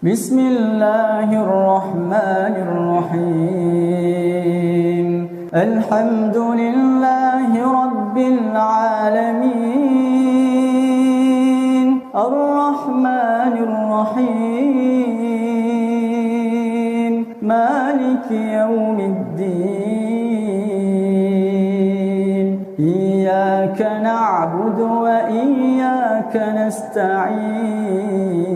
Bismillahirrahmanirrahim. Alhamdulillahi Rabbil alamin. Ar-Rahmanirrahim. Maliki yawmiddin. Iyyaka na'budu wa iyyaka nasta'in.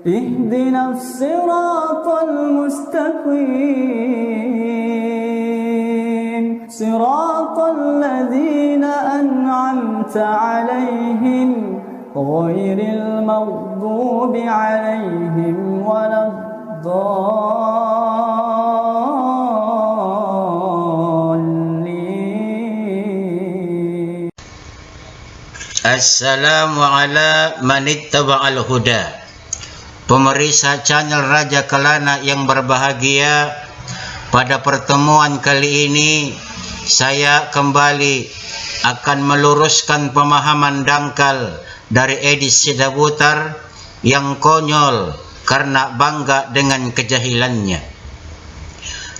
Ihdinas siratal mustaqim. Siratal ladzina an'amta 'alaihim ghairil maghdubi 'alaihim waladdallin. Assalamu ala manittaba'al huda. Pemirsa channel Raja Kelana yang berbahagia, pada pertemuan kali ini saya kembali akan meluruskan pemahaman dangkal dari Edis Sidabutar yang konyol karena bangga dengan kejahilannya,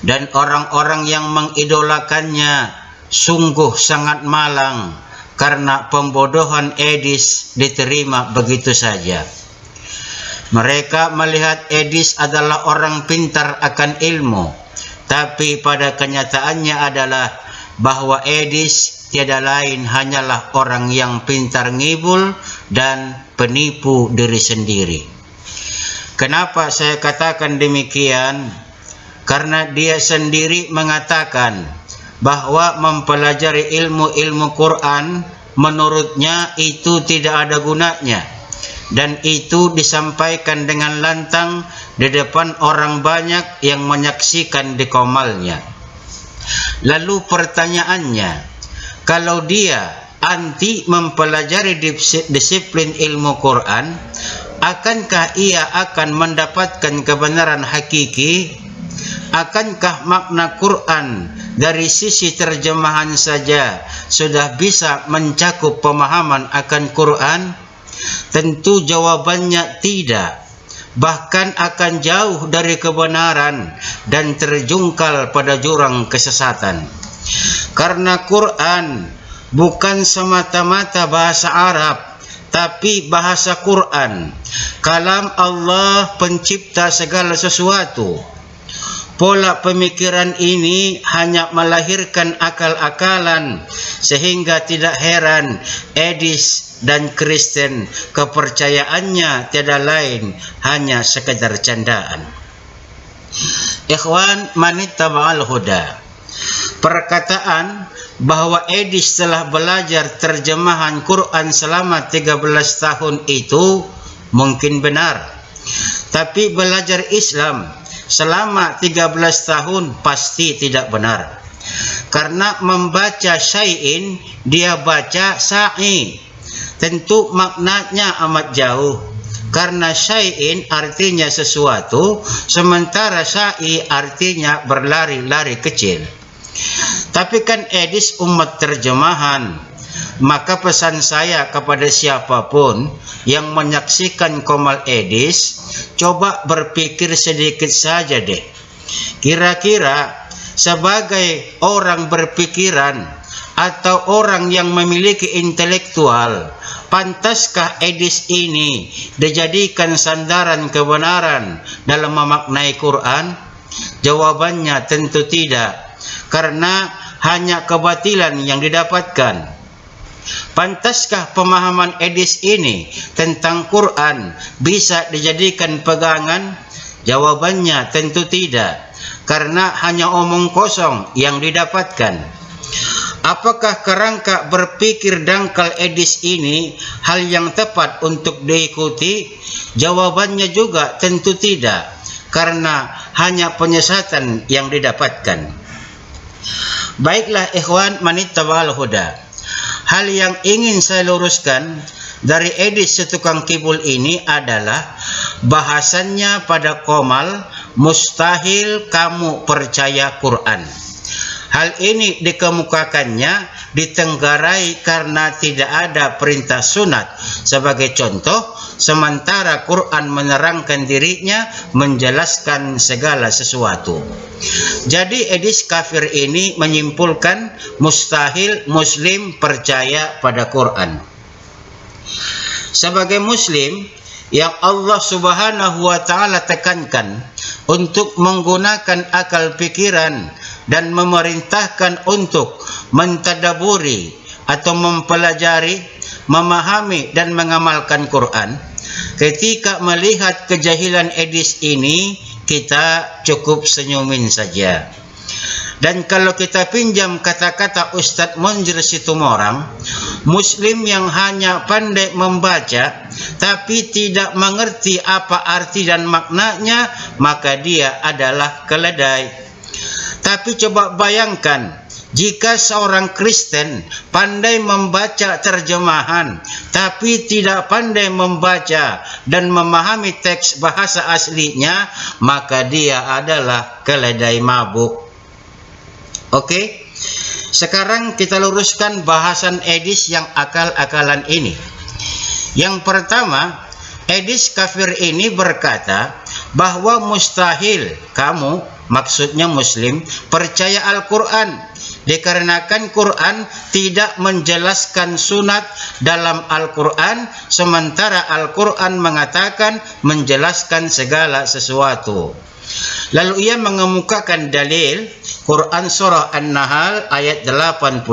dan orang-orang yang mengidolakannya sungguh sangat malang karena pembodohan Edis diterima begitu saja. Mereka melihat Edis adalah orang pintar akan ilmu, tapi pada kenyataannya adalah bahwa Edis tiada lain hanyalah orang yang pintar ngibul dan penipu diri sendiri. Kenapa saya katakan demikian? Karena dia sendiri mengatakan bahwa mempelajari ilmu-ilmu Quran menurutnya itu tidak ada gunanya, dan itu disampaikan dengan lantang di depan orang banyak yang menyaksikan di komalnya. Lalu pertanyaannya, kalau dia anti mempelajari disiplin ilmu Quran, akankah ia akan mendapatkan kebenaran hakiki? Akankah makna Quran dari sisi terjemahan saja sudah bisa mencakup pemahaman akan Quran? Tentu jawabannya tidak, bahkan akan jauh dari kebenaran dan terjungkal pada jurang kesesatan. Karena Quran bukan semata-mata bahasa Arab, tapi bahasa Quran, kalam Allah pencipta segala sesuatu. Pola pemikiran ini hanya melahirkan akal-akalan, sehingga tidak heran Edis dan Kristen kepercayaannya tiada lain hanya sekedar candaan. Ikhwan manittaba'al huda, perkataan bahwa Edis telah belajar terjemahan Quran selama 13 tahun itu mungkin benar, tapi belajar Islam selama 13 tahun pasti tidak benar. Karena membaca syai'in, dia baca sa'i. Tentu maknanya amat jauh, karena syai'in artinya sesuatu, sementara sa'i artinya berlari-lari kecil. Tapi kan Edis umat terjemahan. Maka pesan saya kepada siapapun yang menyaksikan komal Edis, coba berpikir sedikit saja deh. Kira-kira sebagai orang berpikiran atau orang yang memiliki intelektual, pantaskah Edis ini dijadikan sandaran kebenaran dalam memaknai Quran? Jawabannya tentu tidak, karena hanya kebatilan yang didapatkan. Pantaskah pemahaman Edis ini tentang Quran bisa dijadikan pegangan? Jawabannya tentu tidak, karena hanya omong kosong yang didapatkan. Apakah kerangka berpikir dangkal Edis ini hal yang tepat untuk diikuti? Jawabannya juga tentu tidak, karena hanya penyesatan yang didapatkan. Baiklah ikhwan manittaba'al huda, hal yang ingin saya luruskan dari Edis setukang kibul ini adalah bahasannya pada komal, mustahil kamu percaya Quran. Hal ini dikemukakannya ditenggarai karena tidak ada perintah sunat sebagai contoh, sementara Quran menerangkan dirinya menjelaskan segala sesuatu. Jadi hadis kafir ini menyimpulkan mustahil Muslim percaya pada Quran. Sebagai Muslim yang Allah Subhanahu wa Ta'ala tekankan untuk menggunakan akal pikiran dan memerintahkan untuk mentadaburi atau mempelajari, memahami dan mengamalkan Quran. Ketika melihat kejahilan edis ini, kita cukup senyumin saja. Dan kalau kita pinjam kata-kata Ustadz Munzir Situmorang, Muslim yang hanya pandai membaca tapi tidak mengerti apa arti dan maknanya, maka dia adalah keledai. Tapi coba bayangkan, jika seorang Kristen pandai membaca terjemahan tapi tidak pandai membaca dan memahami teks bahasa aslinya, maka dia adalah keledai mabuk. Oke, sekarang kita luruskan bahasan edis yang akal-akalan ini. Yang pertama, edis kafir ini berkata bahwa mustahil kamu, maksudnya Muslim, percaya Al-Quran dikarenakan Quran tidak menjelaskan sunat dalam Al-Quran, sementara Al-Quran mengatakan menjelaskan segala sesuatu. Lalu ia mengemukakan dalil Quran surah An-Nahl ayat 89.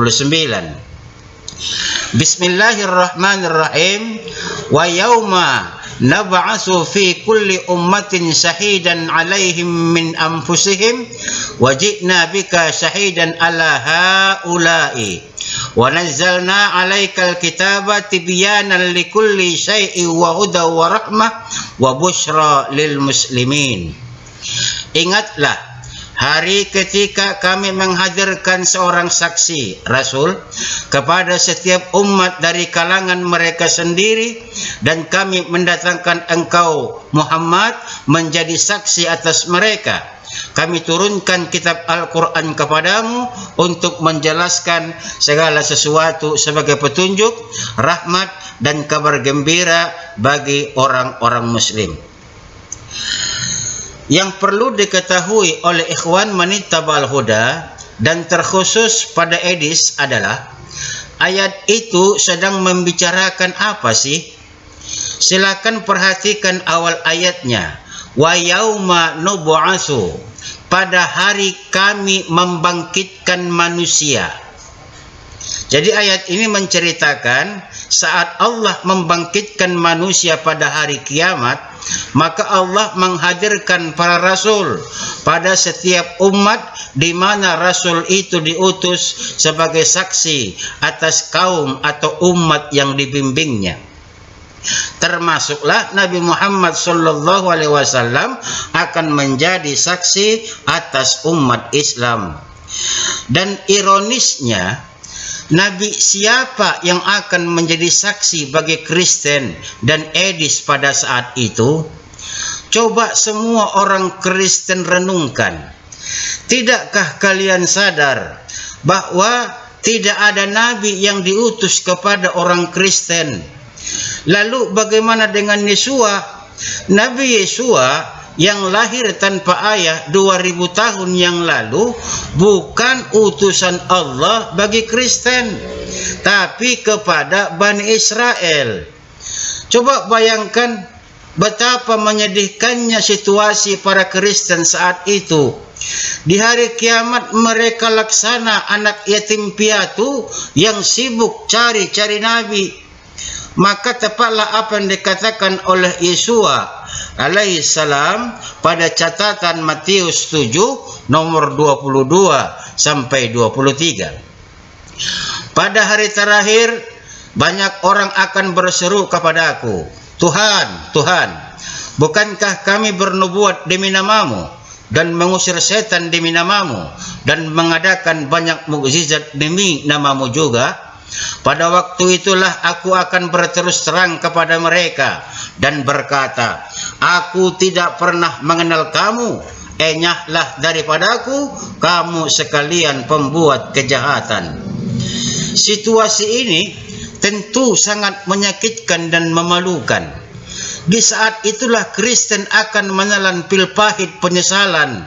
Bismillahirrahmanirrahim. Wa yauma nab'atsu fi kulli ummatin shahidan 'alaihim min anfusihim wa ji'na bika shahidan 'ala haula'i wa nazzalna 'alaikal kitaba tibyanan likulli syai'in wa hudan wa rahmah wa busyra lil muslimin. Ingatlah hari ketika kami menghadirkan seorang saksi Rasul kepada setiap umat dari kalangan mereka sendiri, dan kami mendatangkan engkau Muhammad menjadi saksi atas mereka. Kami turunkan kitab Al-Quran kepadamu untuk menjelaskan segala sesuatu sebagai petunjuk, rahmat dan kabar gembira bagi orang-orang Muslim. Yang perlu diketahui oleh ikhwan Manittaba'al Huda dan terkhusus pada edis adalah ayat itu sedang membicarakan apa sih? Silakan perhatikan awal ayatnya. Wa yauma nub'atsu, pada hari kami membangkitkan manusia. Jadi ayat ini menceritakan saat Allah membangkitkan manusia pada hari kiamat, maka Allah menghadirkan para rasul pada setiap umat, di mana rasul itu diutus sebagai saksi atas kaum atau umat yang dibimbingnya. Termasuklah Nabi Muhammad sallallahu alaihi wasallam akan menjadi saksi atas umat Islam. Dan ironisnya, Nabi siapa yang akan menjadi saksi bagi Kristen dan edis pada saat itu? Coba semua orang Kristen renungkan. Tidakkah kalian sadar bahwa tidak ada nabi yang diutus kepada orang Kristen? Lalu bagaimana dengan Yesua? Nabi Yesua yang lahir tanpa ayah 2000 tahun yang lalu bukan utusan Allah bagi Kristen, tapi kepada Bani Israel. Coba bayangkan betapa menyedihkannya situasi para Kristen saat itu. Di hari kiamat mereka laksana anak yatim piatu yang sibuk cari-cari nabi. Maka tepatlah apa yang dikatakan oleh Yesua alaihissalam pada catatan Matius 7 nomor 22 sampai 23. Pada hari terakhir banyak orang akan berseru kepada aku, Tuhan, Tuhan, bukankah kami bernubuat demi namamu dan mengusir setan demi namamu dan mengadakan banyak mukjizat demi namamu juga? Pada waktu itulah aku akan berterus terang kepada mereka dan berkata, aku tidak pernah mengenal kamu, enyahlah daripadaku, kamu sekalian pembuat kejahatan. Situasi ini tentu sangat menyakitkan dan memalukan. Di saat itulah Kristen akan menelan pil pahit penyesalan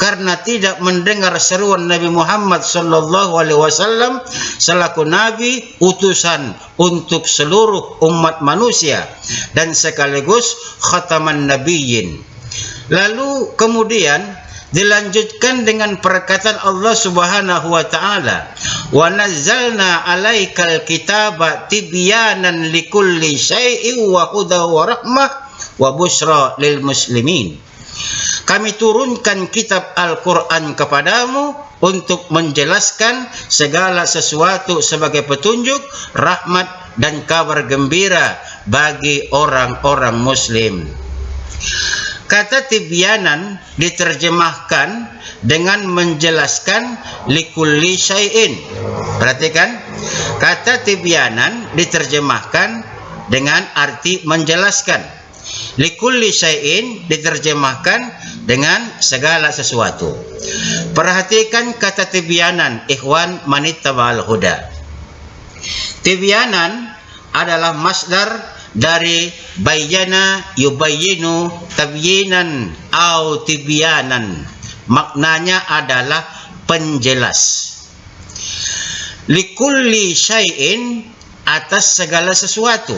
karena tidak mendengar seruan Nabi Muhammad SAW selaku Nabi utusan untuk seluruh umat manusia dan sekaligus khataman nabiyyin. Lalu kemudian dilanjutkan dengan perkataan Allah Subhanahu wa taala, "Wa nazzalna 'alaikal kitaba tibyanan likulli syai'in wa hudan wa rahmah wa busyra lil muslimin." Kami turunkan kitab Al-Qur'an kepadamu untuk menjelaskan segala sesuatu sebagai petunjuk, rahmat dan kabar gembira bagi orang-orang muslim. Kata tibyanan diterjemahkan dengan menjelaskan likulli syai'in. Perhatikan, kata tibyanan diterjemahkan dengan arti menjelaskan. Likulli syai'in diterjemahkan dengan segala sesuatu. Perhatikan kata tibyanan, ikhwan manittaba'al huda. Tibyanan adalah masdar dari bayyana yubayyinu tabyinan au tibyanan. Maknanya adalah penjelas. Likulli syai'in, atas segala sesuatu.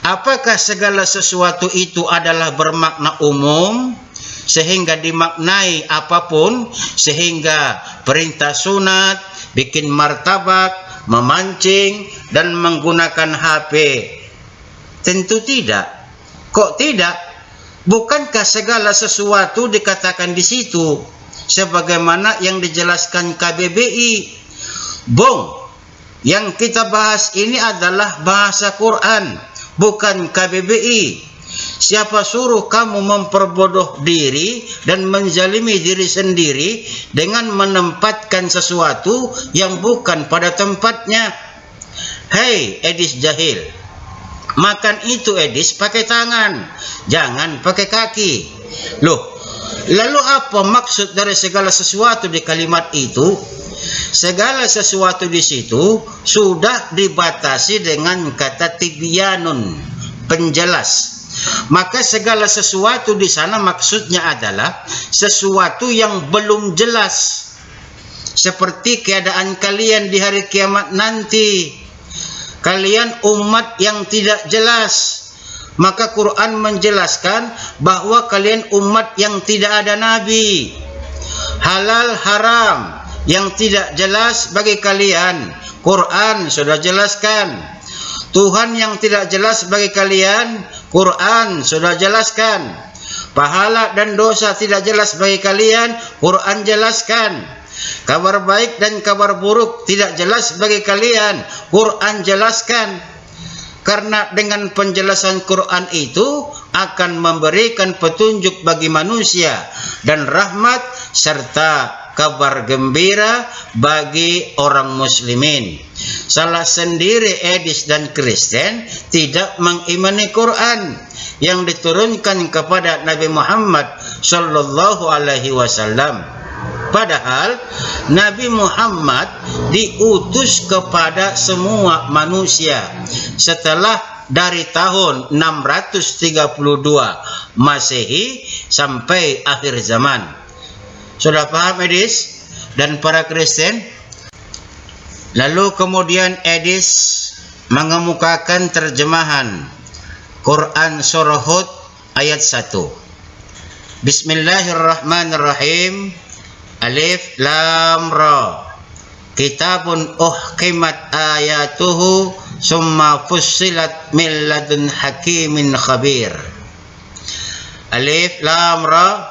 Apakah segala sesuatu itu adalah bermakna umum sehingga dimaknai apapun, sehingga perintah sunat, bikin martabak, memancing dan menggunakan HP? Tentu tidak. Kok tidak? Bukankah segala sesuatu dikatakan di situ sebagaimana yang dijelaskan KBBI? Bung, yang kita bahas ini adalah bahasa Quran, bukan KBBI. Siapa suruh kamu memperbodoh diri dan menzalimi diri sendiri dengan menempatkan sesuatu yang bukan pada tempatnya? Hei Edis jahil, makan itu Edis pakai tangan, jangan pakai kaki. Loh, lalu apa maksud dari segala sesuatu di kalimat itu? Segala sesuatu di situ sudah dibatasi dengan kata tibyanun, penjelas. Maka segala sesuatu di sana maksudnya adalah sesuatu yang belum jelas. Seperti keadaan kalian di hari kiamat nanti. Kalian umat yang tidak jelas. Maka Quran menjelaskan bahwa kalian umat yang tidak ada nabi. Halal haram yang tidak jelas bagi kalian, Quran sudah jelaskan. Tuhan yang tidak jelas bagi kalian, Quran sudah jelaskan. Pahala dan dosa tidak jelas bagi kalian, Quran jelaskan. Kabar baik dan kabar buruk tidak jelas bagi kalian, Quran jelaskan. Karena dengan penjelasan Quran itu akan memberikan petunjuk bagi manusia dan rahmat serta kabar gembira bagi orang muslimin. Salah sendiri Edis dan Kristen tidak mengimani Quran yang diturunkan kepada Nabi Muhammad sallallahu alaihi wasallam. Padahal Nabi Muhammad diutus kepada semua manusia setelah dari tahun 632 Masehi sampai akhir zaman. Sudah paham Edis dan para Kristen? Lalu kemudian Edis mengemukakan terjemahan Quran Surah Hud ayat 1. Bismillahirrahmanirrahim. Alif Lam Ra. Kitabun uhkimat ayatuhu summa fussilat min ladun hakimin khabir. Alif Lam Ra.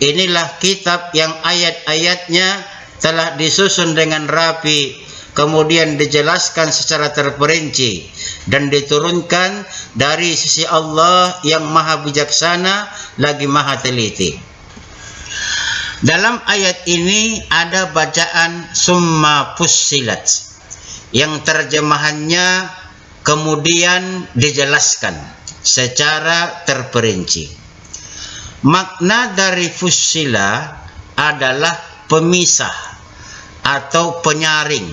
Inilah kitab yang ayat-ayatnya telah disusun dengan rapi, kemudian dijelaskan secara terperinci dan diturunkan dari sisi Allah yang maha bijaksana lagi maha teliti. Dalam ayat ini ada bacaan summa fussilat yang terjemahannya kemudian dijelaskan secara terperinci. Makna dari fussila adalah pemisah atau penyaring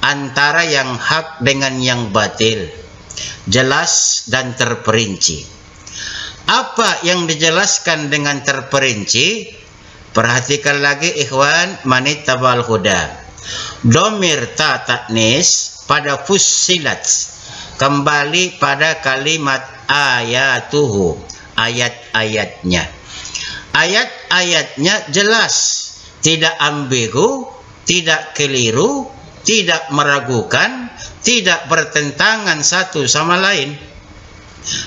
antara yang hak dengan yang batil, jelas dan terperinci. Apa yang dijelaskan dengan terperinci? Perhatikan lagi ikhwan manittaba'al huda. Domir ta ta'nis pada fussilat kembali pada kalimat ayatuhu, ayat-ayatnya. Ayat-ayatnya jelas, tidak ambigu, tidak keliru, tidak meragukan, tidak bertentangan satu sama lain,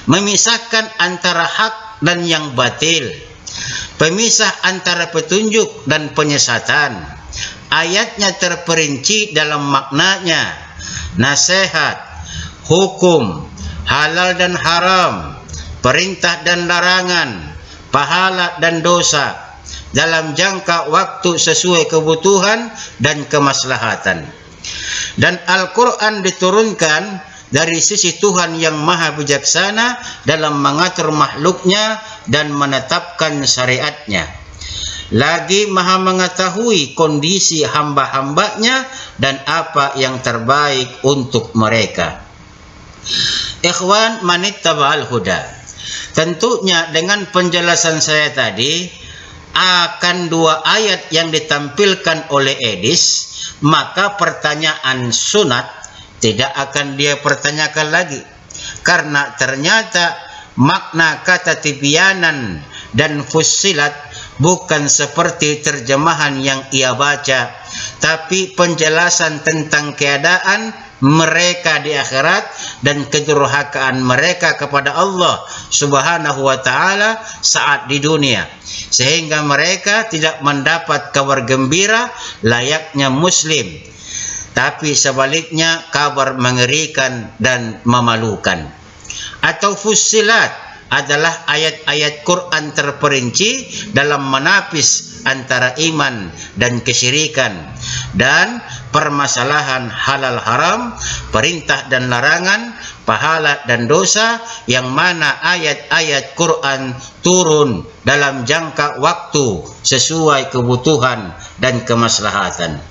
memisahkan antara hak dan yang batil, pemisah antara petunjuk dan penyesatan. Ayatnya terperinci dalam maknanya, nasihat, hukum, halal dan haram, perintah dan larangan, pahala dan dosa, dalam jangka waktu sesuai kebutuhan dan kemaslahatan. Dan Al-Quran diturunkan dari sisi Tuhan yang maha bijaksana dalam mengatur makhluknya dan menetapkan syariatnya. Lagi maha mengetahui kondisi hamba-hambanya dan apa yang terbaik untuk mereka. Ikhwan manittaba'al huda, tentunya dengan penjelasan saya tadi akan dua ayat yang ditampilkan oleh Edis, maka pertanyaan sunat tidak akan dia pertanyakan lagi, karena ternyata makna kata tibyanan dan fussilat bukan seperti terjemahan yang ia baca, tapi penjelasan tentang keadaan mereka di akhirat dan kedurhakaan mereka kepada Allah Subhanahu wa taala saat di dunia, sehingga mereka tidak mendapat kabar gembira layaknya muslim, tapi sebaliknya kabar mengerikan dan memalukan. Atau fussilat adalah ayat-ayat Quran terperinci dalam menapis antara iman dan kesyirikan dan permasalahan halal haram, perintah dan larangan, pahala dan dosa, yang mana ayat-ayat Quran turun dalam jangka waktu sesuai kebutuhan dan kemaslahatan.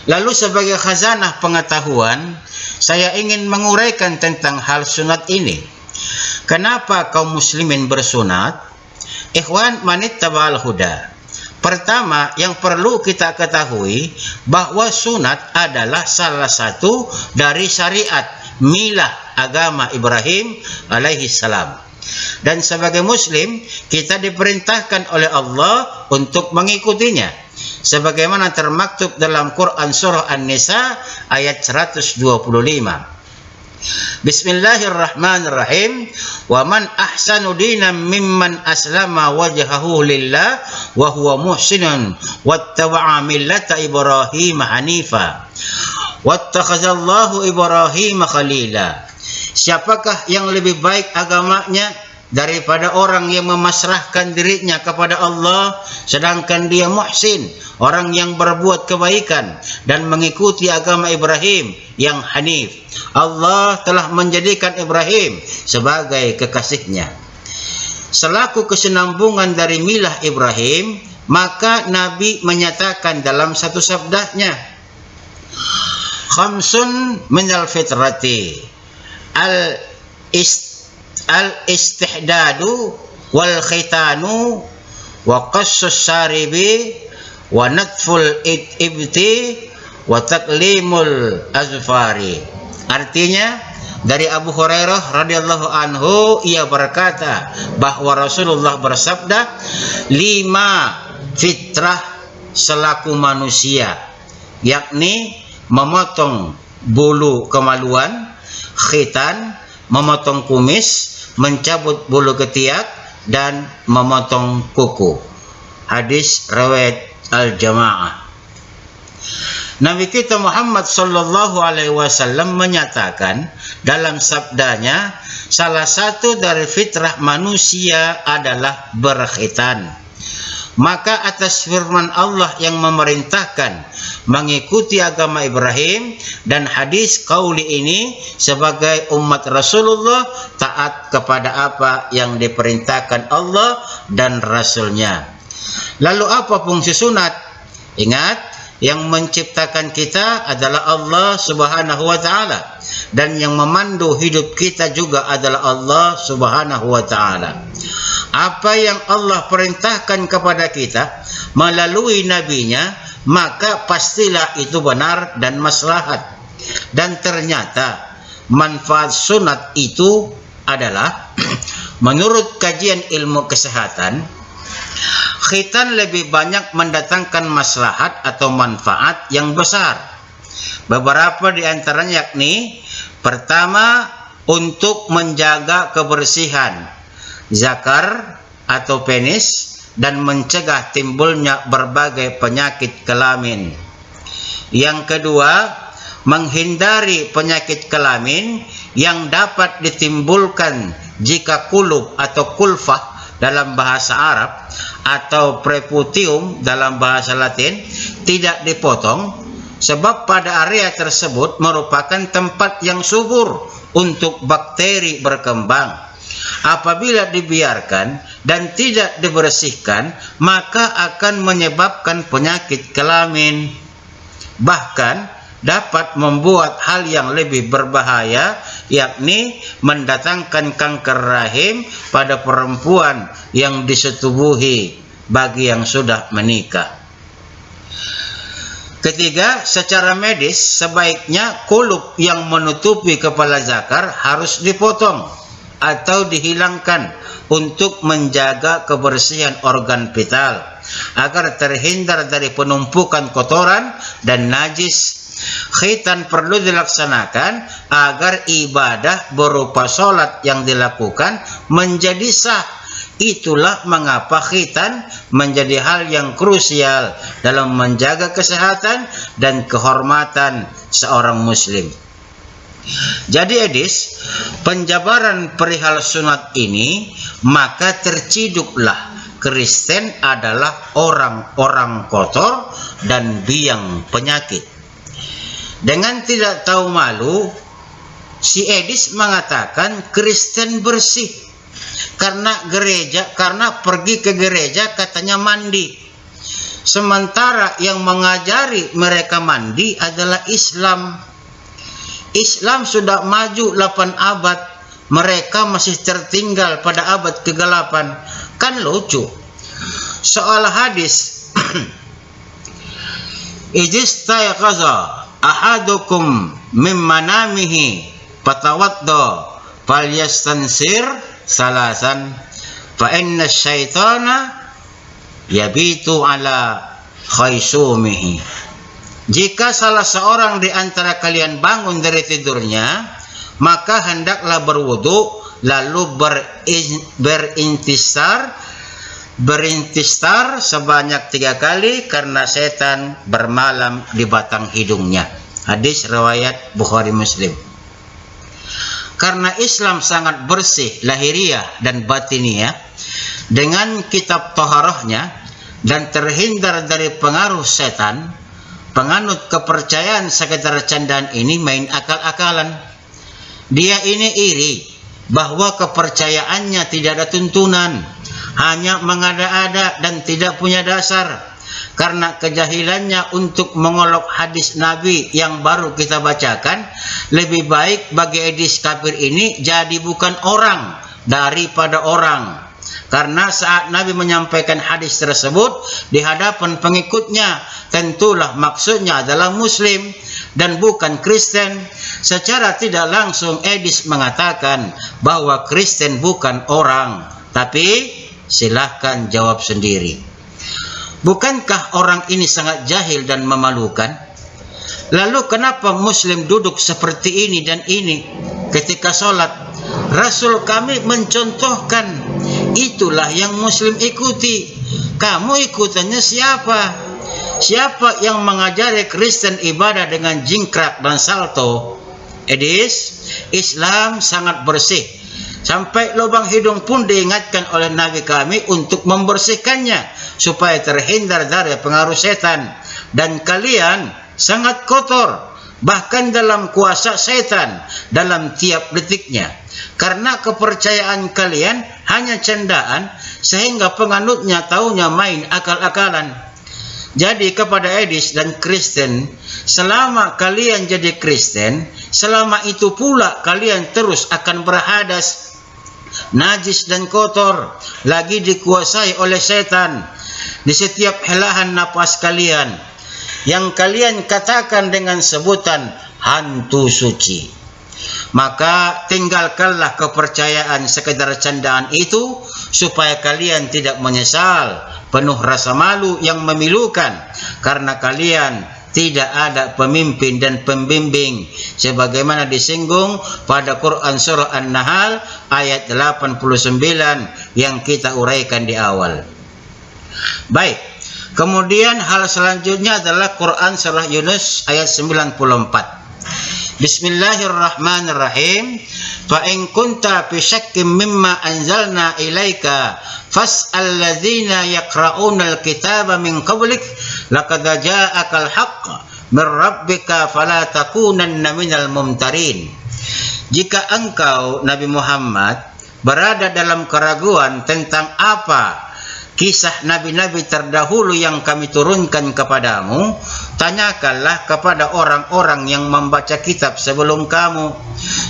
Lalu sebagai khazanah pengetahuan, saya ingin menguraikan tentang hal sunat ini. Kenapa kaum muslimin bersunat? Ikhwan manittaba'al huda. Pertama, yang perlu kita ketahui bahwa sunat adalah salah satu dari syariat milah agama Ibrahim alaihi salam. Dan sebagai muslim, kita diperintahkan oleh Allah untuk mengikutinya, sebagaimana termaktub dalam Quran surah An-Nisa ayat 125. Bismillahirrahmanirrahim. Wa man ahsanu dinan mimman aslama wajhahu lillah wa huwa muhsinun wattaba'a millata Ibrahim hanifa wattakhadallahu Ibrahim khalila. Siapakah yang lebih baik agamanya daripada orang yang memasrahkan dirinya kepada Allah sedangkan dia muhsin, orang yang berbuat kebaikan dan mengikuti agama Ibrahim yang hanif. Allah telah menjadikan Ibrahim sebagai kekasihnya. Selaku kesinambungan dari milah Ibrahim, maka Nabi menyatakan dalam satu sabdanya, khamsun minal fitrati al-istihdadu wal khitanu wa qassus syaribi wa natful ibti wa taklimul azfari. Artinya, dari Abu Hurairah radhiyallahu anhu, ia berkata bahwa Rasulullah bersabda, 5 fitrah selaku manusia, yakni memotong bulu kemaluan, khitan, memotong kumis, mencabut bulu ketiak, dan memotong kuku. Hadis riwayat Al-Jamaah. Nabi kita Muhammad sallallahu alaihi wasallam menyatakan dalam sabdanya, salah satu dari fitrah manusia adalah berkhitan. Maka atas firman Allah yang memerintahkan mengikuti agama Ibrahim dan hadis qauli ini sebagai umat Rasulullah taat kepada apa yang diperintahkan Allah dan Rasulnya. Lalu apa fungsi sunat? Ingat, yang menciptakan kita adalah Allah Subhanahu wa taala dan yang memandu hidup kita juga adalah Allah Subhanahu wa taala. Apa yang Allah perintahkan kepada kita melalui nabinya, maka pastilah itu benar dan maslahat. Dan ternyata manfaat sunat itu adalah menurut kajian ilmu kesehatan, khitan lebih banyak mendatangkan maslahat atau manfaat yang besar. Beberapa di antaranya yakni, pertama, untuk menjaga kebersihan zakar atau penis dan mencegah timbulnya berbagai penyakit kelamin. Yang kedua, menghindari penyakit kelamin yang dapat ditimbulkan jika kulub atau kulfah dalam bahasa Arab atau preputium dalam bahasa Latin tidak dipotong, sebab pada area tersebut merupakan tempat yang subur untuk bakteri berkembang. Apabila dibiarkan dan tidak dibersihkan, maka akan menyebabkan penyakit kelamin. Bahkan dapat membuat hal yang lebih berbahaya, yakni mendatangkan kanker rahim pada perempuan yang disetubuhi bagi yang sudah menikah. Ketiga, secara medis sebaiknya kulub yang menutupi kepala zakar harus dipotong atau dihilangkan untuk menjaga kebersihan organ vital agar terhindar dari penumpukan kotoran dan najis. Khitan perlu dilaksanakan agar ibadah berupa sholat yang dilakukan menjadi sah. Itulah mengapa khitan menjadi hal yang krusial dalam menjaga kesehatan dan kehormatan seorang muslim. Jadi Edis, penjabaran perihal sunat ini, maka terciduklah Kristen adalah orang-orang kotor dan biang penyakit. Dengan tidak tahu malu, si Edis mengatakan Kristen bersih karena pergi ke gereja katanya mandi. Sementara yang mengajari mereka mandi adalah Islam. Islam sudah maju 8 abad, mereka masih tertinggal pada abad ke-8. Kan lucu. Soal hadis Ijistayqaza ahadukum min manamihi fatawadda falyastansir salasan fa inna syaitana yabitu ala khaysumihi. Jika salah seorang di antara kalian bangun dari tidurnya, maka hendaklah berwudu lalu berintisar sebanyak 3 kali karena setan bermalam di batang hidungnya. Hadis riwayat Bukhari Muslim. Karena Islam sangat bersih lahiriah dan batiniah dengan kitab toharohnya dan terhindar dari pengaruh setan, penganut kepercayaan sekedar candaan ini main akal-akalan. Dia ini iri bahwa kepercayaannya tidak ada tuntunan, hanya mengada-ada dan tidak punya dasar. Karena kejahilannya untuk mengolok hadis Nabi yang baru kita bacakan, lebih baik bagi Edis kafir ini jadi bukan orang daripada orang. Karena saat Nabi menyampaikan hadis tersebut di hadapan pengikutnya, tentulah maksudnya adalah Muslim dan bukan Kristen. Secara tidak langsung Edis mengatakan bahwa Kristen bukan orang. Tapi silahkan jawab sendiri. Bukankah orang ini sangat jahil dan memalukan? Lalu kenapa Muslim duduk seperti ini dan ini ketika sholat? Rasul kami mencontohkan, itulah yang Muslim ikuti. Kamu ikutannya siapa? Siapa yang mengajari Kristen ibadah dengan jingkrak dan salto? Edis, Islam sangat bersih Sampai lubang hidung pun diingatkan oleh Nabi kami untuk membersihkannya supaya terhindar dari pengaruh setan. Dan kalian sangat kotor, bahkan dalam kuasa setan dalam tiap detiknya. Karena kepercayaan kalian hanya candaan, sehingga penganutnya taunya main akal-akalan. Jadi kepada Ateis dan Kristen, selama kalian jadi Kristen, selama itu pula kalian terus akan berhadas, najis dan kotor, lagi dikuasai oleh setan di setiap helahan napas kalian, yang kalian katakan dengan sebutan hantu suci. Maka tinggalkanlah kepercayaan sekedar candaan itu, supaya kalian tidak menyesal penuh rasa malu yang memilukan, karena kalian tidak ada pemimpin dan pembimbing, sebagaimana disinggung pada Quran surah An-Nahl ayat 89 yang kita uraikan di awal. Baik, kemudian hal selanjutnya adalah Quran surah Yunus ayat 94. Bismillahirrahmanirrahim. Fa in kunta fi syakkin mimma anzalna ilaika fas'al ladzina yaqra'una al-kitaba min qablik laqad ja'akal haqq min rabbika fala takunanna minal mumtarin. Jika engkau Nabi Muhammad berada dalam keraguan tentang apa kisah nabi-nabi terdahulu yang kami turunkan kepadamu, tanyakanlah kepada orang-orang yang membaca kitab sebelum kamu.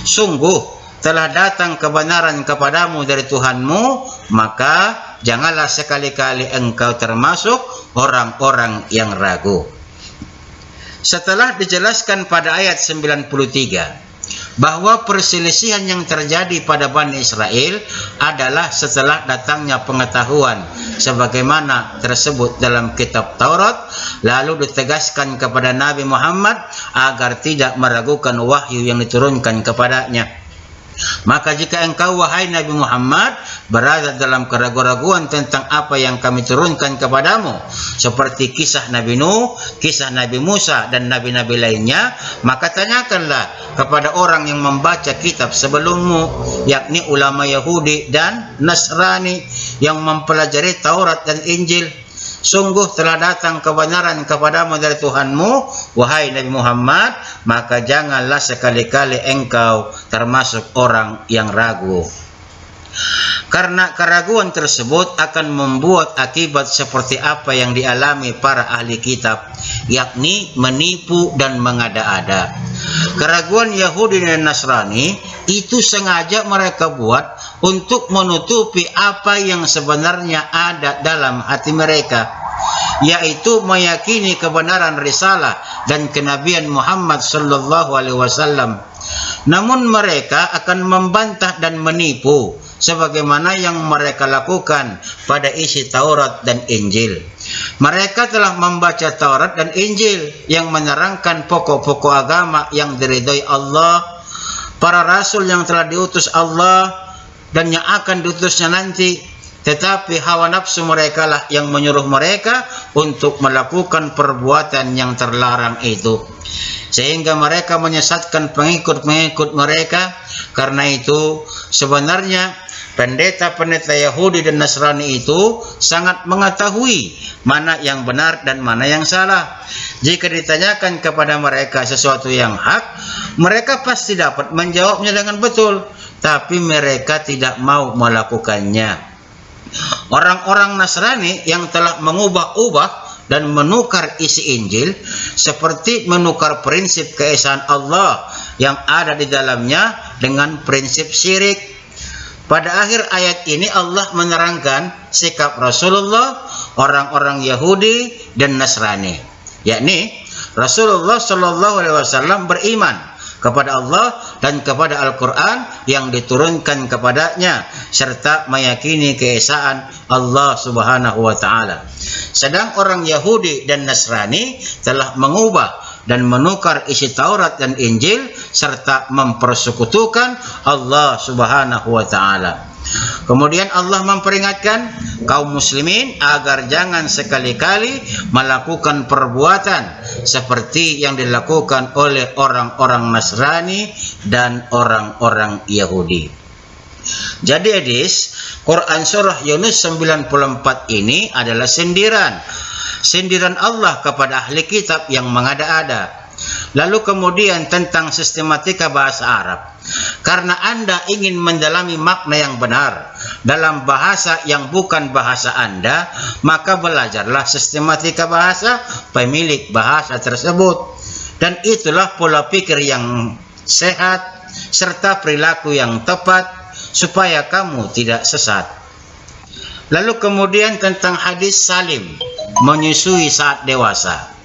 Sungguh telah datang kebenaran kepadamu dari Tuhanmu, maka janganlah sekali-kali engkau termasuk orang-orang yang ragu. Setelah dijelaskan pada ayat 93 bahwa perselisihan yang terjadi pada Bani Israel adalah setelah datangnya pengetahuan sebagaimana tersebut dalam kitab Taurat, lalu ditegaskan kepada Nabi Muhammad agar tidak meragukan wahyu yang diturunkan kepadanya. Maka jika engkau wahai Nabi Muhammad berada dalam keraguan-raguan tentang apa yang kami turunkan kepadamu, seperti kisah Nabi Nuh, kisah Nabi Musa dan nabi-nabi lainnya, maka tanyakanlah kepada orang yang membaca kitab sebelummu, yakni ulama Yahudi dan Nasrani yang mempelajari Taurat dan Injil. Sungguh telah datang kebenaran kepadamu dari Tuhanmu, wahai Nabi Muhammad, maka janganlah sekali-kali engkau termasuk orang yang ragu. Karena keraguan tersebut akan membuat akibat seperti apa yang dialami para ahli kitab, yakni menipu dan mengada-ada. Keraguan Yahudi dan Nasrani itu sengaja mereka buat untuk menutupi apa yang sebenarnya ada dalam hati mereka, yaitu meyakini kebenaran risalah dan kenabian Muhammad sallallahu alaihi wasallam. Namun mereka akan membantah dan menipu sebagaimana yang mereka lakukan pada isi Taurat dan Injil. Mereka telah membaca Taurat dan Injil yang menerangkan pokok-pokok agama yang diridhai Allah, para rasul yang telah diutus Allah dan yang akan diutusnya nanti, tetapi hawa nafsu mereka lah yang menyuruh mereka untuk melakukan perbuatan yang terlarang itu, sehingga mereka menyesatkan pengikut-pengikut mereka. Karena itu sebenarnya pendeta-pendeta Yahudi dan Nasrani itu sangat mengetahui mana yang benar dan mana yang salah. Jika ditanyakan kepada mereka sesuatu yang hak, mereka pasti dapat menjawabnya dengan betul, tapi mereka tidak mau melakukannya. Orang-orang Nasrani yang telah mengubah-ubah dan menukar isi Injil, seperti menukar prinsip keesaan Allah yang ada di dalamnya dengan prinsip syirik. Pada akhir ayat ini Allah menerangkan sikap Rasulullah, orang-orang Yahudi dan Nasrani, yakni Rasulullah sallallahu alaihi wasallam beriman kepada Allah dan kepada Al-Quran yang diturunkan kepadanya, serta meyakini keesaan Allah subhanahu wa ta'ala. Sedang orang Yahudi dan Nasrani telah mengubah dan menukar isi Taurat dan Injil serta mempersekutukan Allah subhanahu wa ta'ala. Kemudian Allah memperingatkan kaum muslimin agar jangan sekali-kali melakukan perbuatan seperti yang dilakukan oleh orang-orang Nasrani dan orang-orang Yahudi. Jadi hadis Quran surah Yunus 94 ini adalah sindiran Allah kepada ahli kitab yang mengada-ada. Lalu kemudian tentang sistematika bahasa Arab. Karena Anda ingin mendalami makna yang benar dalam bahasa yang bukan bahasa Anda, maka belajarlah sistematika bahasa pemilik bahasa tersebut. Dan itulah pola pikir yang sehat serta perilaku yang tepat supaya kamu tidak sesat. Lalu kemudian tentang hadis Salim menyusui saat dewasa.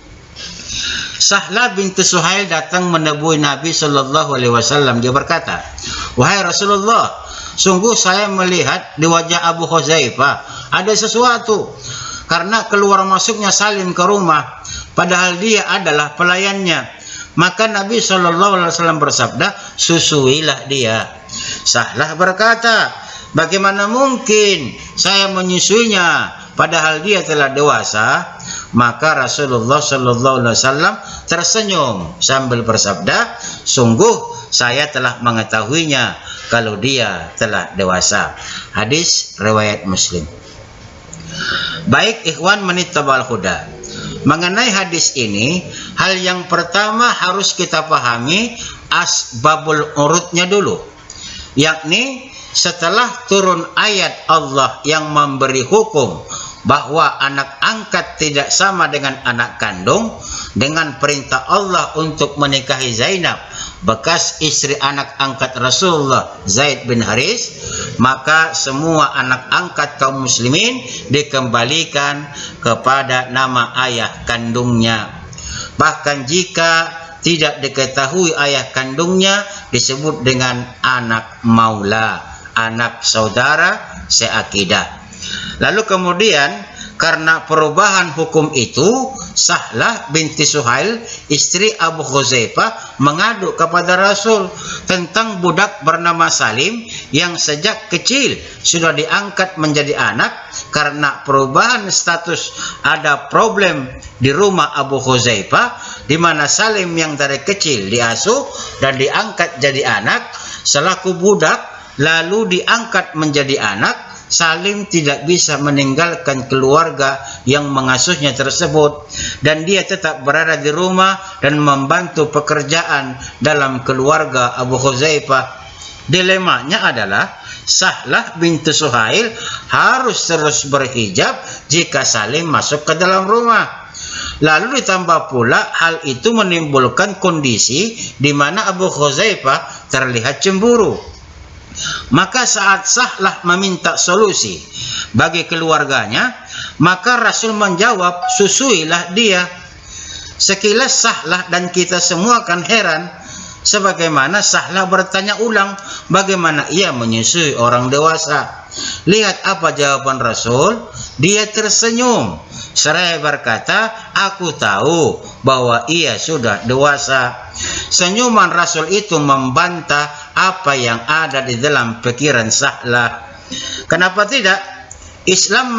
Sahlah binti Suhail datang menemui Nabi SAW. Dia berkata, "Wahai Rasulullah, sungguh saya melihat di wajah Abu Huzaifah ada sesuatu, karena keluar masuknya Salim ke rumah, padahal dia adalah pelayannya." Maka Nabi SAW bersabda, "Susuilah dia." Sahlah berkata, "Bagaimana mungkin saya menyusuinya padahal dia telah dewasa?" Maka Rasulullah SAW tersenyum sambil bersabda, "Sungguh saya telah mengetahuinya kalau dia telah dewasa." Hadis riwayat Muslim. Baik ikhwan manittabal huda, mengenai hadis ini, hal yang pertama harus kita pahami asbabul urutnya dulu, yakni setelah turun ayat Allah yang memberi hukum bahwa anak angkat tidak sama dengan anak kandung, dengan perintah Allah untuk menikahi Zainab, bekas istri anak angkat Rasulullah Zaid bin Haris, maka semua anak angkat kaum muslimin dikembalikan kepada nama ayah kandungnya. Bahkan jika tidak diketahui ayah kandungnya, disebut dengan anak maula, anak saudara seakidah. Lalu kemudian karena perubahan hukum itu, Sahlah binti Suhail, istri Abu Huzaifah, mengadu kepada Rasul tentang budak bernama Salim yang sejak kecil sudah diangkat menjadi anak. Karena perubahan status, ada problem di rumah Abu Huzaifah, di mana Salim yang dari kecil diasuh dan diangkat jadi anak selaku budak, lalu diangkat menjadi anak. Salim tidak bisa meninggalkan keluarga yang mengasuhnya tersebut, dan dia tetap berada di rumah dan membantu pekerjaan dalam keluarga Abu Huzaifah. Dilemanya adalah Sahlah binti Suhail harus terus berhijab jika Salim masuk ke dalam rumah. Lalu ditambah pula hal itu menimbulkan kondisi di mana Abu Huzaifah terlihat cemburu. Maka saat Sahlah meminta solusi bagi keluarganya, maka Rasul menjawab, "Susuilah dia." Sekilas Sahlah dan kita semua akan heran, sebagaimana Sahlah bertanya ulang bagaimana ia menyusui orang dewasa. Lihat apa jawaban Rasul. Dia tersenyum seraya berkata, "Aku tahu bahwa ia sudah dewasa." Senyuman Rasul itu membantah apa yang ada di dalam pikiran Sahlah. Kenapa tidak? Islam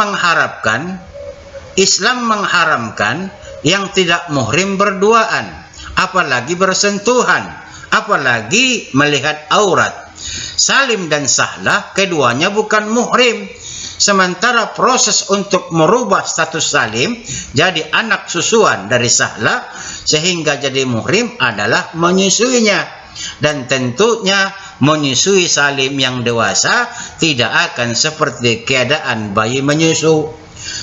mengharamkan yang tidak muhrim berduaan, apalagi bersentuhan, apalagi melihat aurat. Salim dan Sahlah keduanya bukan muhrim. Sementara proses untuk merubah status Salim jadi anak susuan dari Sahlah sehingga jadi muhrim adalah menyusuinya. Dan tentunya menyusui Salim yang dewasa tidak akan seperti keadaan bayi menyusu.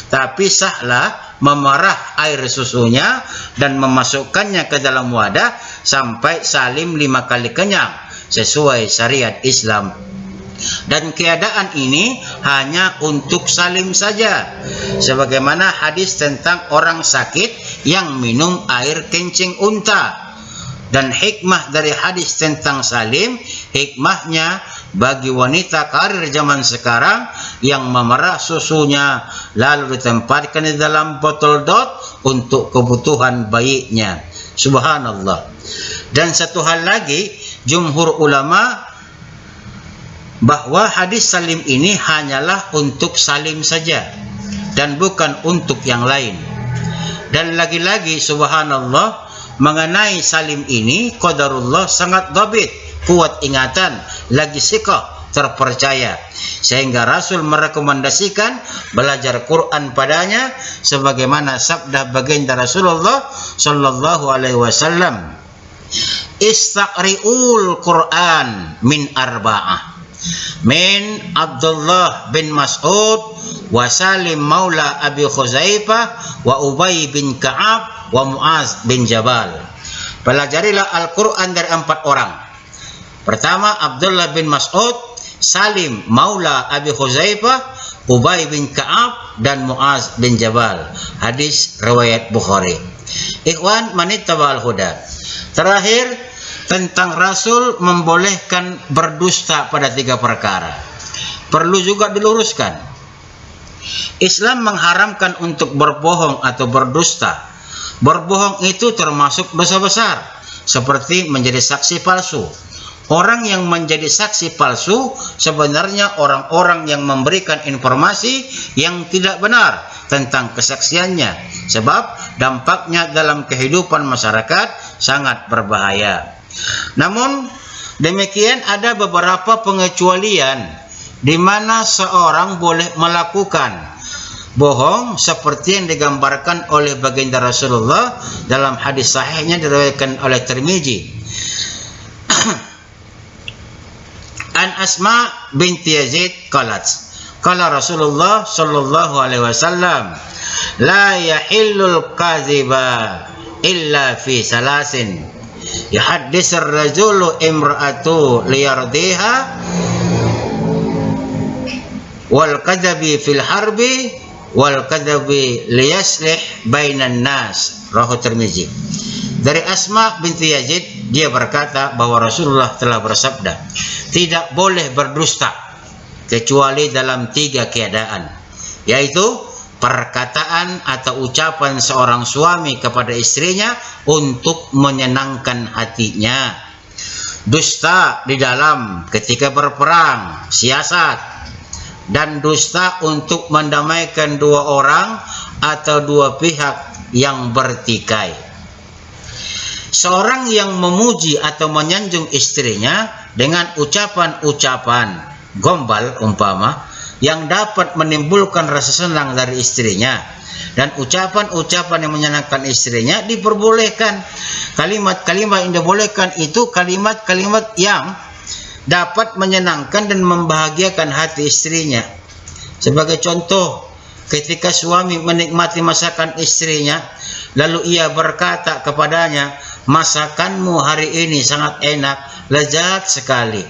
Tapi Sahlah memerah air susunya dan memasukkannya ke dalam wadah sampai Salim 5 kali kenyang sesuai syariat Islam. Dan keadaan ini hanya untuk Salim saja, sebagaimana hadis tentang orang sakit yang minum air kencing unta. Dan hikmah dari hadis tentang Salim, hikmahnya bagi wanita karir zaman sekarang yang memerah susunya lalu ditempatkan di dalam botol dot untuk kebutuhan bayinya. Subhanallah. Dan satu hal lagi, jumhur ulama bahwa hadis Salim ini hanyalah untuk Salim saja dan bukan untuk yang lain. Dan lagi-lagi subhanallah, mengenai Salim ini qadarullah sangat dhabit, kuat ingatan, lagi siqah, terpercaya, sehingga Rasul merekomendasikan belajar Quran padanya, sebagaimana sabda baginda Rasulullah sallallahu alaihi wasallam, "Istaqri'ul Quran min arba'ah, min Abdullah bin Mas'ud wa Salim maula Abi Khuzaifah wa Ubay bin Ka'ab wa Muaz bin Jabal." Pelajarilah Al-Quran dari 4 orang. Pertama, Abdullah bin Mas'ud, Salim maula Abi Khuzaifah, Ubay bin Ka'ab, dan Muaz bin Jabal. Hadis riwayat Bukhari. Ikhwan manittaba'al huda. Terakhir, tentang Rasul membolehkan berdusta pada 3 perkara. Perlu juga diluruskan. Islam mengharamkan untuk berbohong atau berdusta. Berbohong itu termasuk dosa besar, seperti menjadi saksi palsu. Orang yang menjadi saksi palsu sebenarnya orang-orang yang memberikan informasi yang tidak benar tentang kesaksiannya, sebab dampaknya dalam kehidupan masyarakat sangat berbahaya. Namun demikian, ada beberapa pengecualian di mana seorang boleh melakukan bohong, seperti yang digambarkan oleh baginda Rasulullah dalam hadis sahihnya diriwayatkan oleh Tirmizi. An Asma binti Yazid qalat, qala Rasulullah sallallahu alaihi wasallam, la yahillul kadhiba illa fi salasin, yuhaddisur rajulu imra'atu liyardiha, wal kadhabi fil harbi, wal kadhabi liyaslih bainan nas. Rawahu Tirmizi. Dari Asma binti Yazid, dia berkata bahwa Rasulullah telah bersabda, tidak boleh berdusta kecuali dalam 3 keadaan, yaitu perkataan atau ucapan seorang suami kepada istrinya untuk menyenangkan hatinya, dusta di dalam ketika berperang, siasat, dan dusta untuk mendamaikan 2 orang atau 2 pihak yang bertikai. Seorang yang memuji atau menyanjung istrinya dengan ucapan-ucapan gombal umpama yang dapat menimbulkan rasa senang dari istrinya, dan ucapan-ucapan yang menyenangkan istrinya diperbolehkan. Kalimat-kalimat yang dibolehkan itu kalimat-kalimat yang dapat menyenangkan dan membahagiakan hati istrinya. Sebagai contoh, ketika suami menikmati masakan istrinya, lalu ia berkata kepadanya, masakanmu hari ini sangat enak, lezat sekali.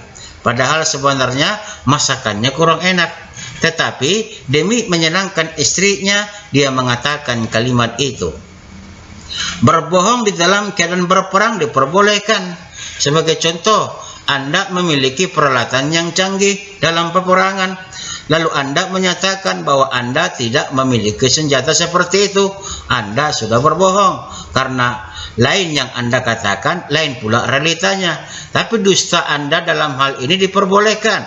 Padahal sebenarnya masakannya kurang enak, tetapi demi menyenangkan istrinya dia mengatakan kalimat itu. Berbohong di dalam keadaan berperang diperbolehkan. Sebagai contoh, Anda memiliki peralatan yang canggih dalam peperangan, lalu Anda menyatakan bahwa Anda tidak memiliki senjata seperti itu. Anda sudah berbohong, karena lain yang Anda katakan, lain pula realitanya. Tapi dusta Anda dalam hal ini diperbolehkan,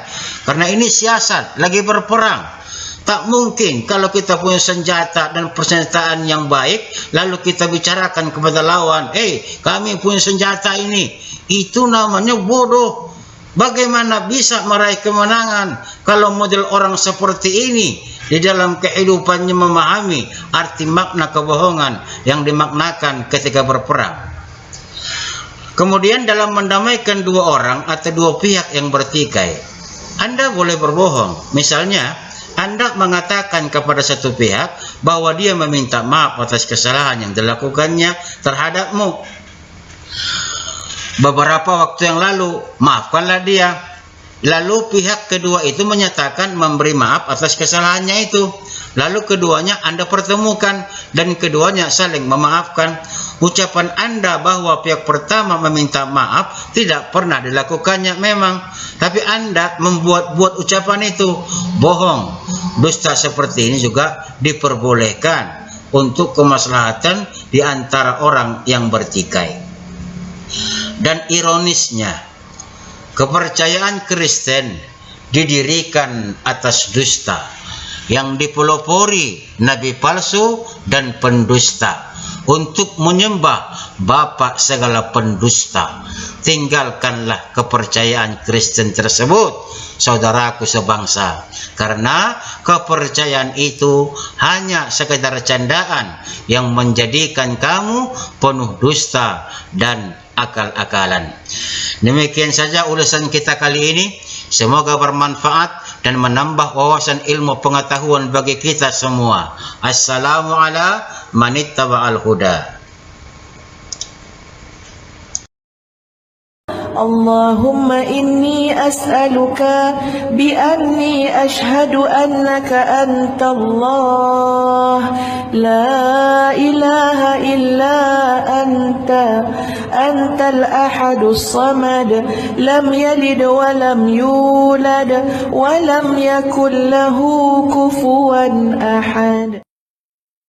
karena ini siasat, lagi berperang. Tak mungkin kalau kita punya senjata dan persenjataan yang baik, lalu kita bicarakan kepada lawan, kami punya senjata ini. Itu namanya bodoh. Bagaimana bisa meraih kemenangan kalau model orang seperti ini di dalam kehidupannya memahami arti makna kebohongan yang dimaknakan ketika berperang. Kemudian dalam mendamaikan 2 orang atau 2 pihak yang bertikai, Anda boleh berbohong. Misalnya, Anda mengatakan kepada satu pihak bahwa dia meminta maaf atas kesalahan yang dilakukannya terhadapmu beberapa waktu yang lalu, maafkanlah dia. Lalu pihak kedua itu menyatakan memberi maaf atas kesalahannya itu. Lalu keduanya Anda pertemukan dan keduanya saling memaafkan. Ucapan Anda bahwa pihak pertama meminta maaf tidak pernah dilakukannya memang, tapi Anda membuat-buat ucapan itu. Bohong, dusta seperti ini juga diperbolehkan untuk kemaslahatan di antara orang yang bertikai. Dan ironisnya, kepercayaan Kristen didirikan atas dusta yang dipelopori nabi palsu dan pendusta untuk menyembah bapa segala pendusta. Tinggalkanlah kepercayaan Kristen tersebut, saudaraku sebangsa, karena kepercayaan itu hanya sekedar candaan yang menjadikan kamu penuh dusta dan akal-akalan. Demikian saja ulasan kita kali ini. Semoga bermanfaat dan menambah wawasan ilmu pengetahuan bagi kita semua. Assalamualaikum manittaba'al huda. اللهم إني أسألك بأني أشهد أنك أنت الله لا إله إلا أنت الأحد الصمد لم يلد ولم يولد ولم يكن له كفوا أحد.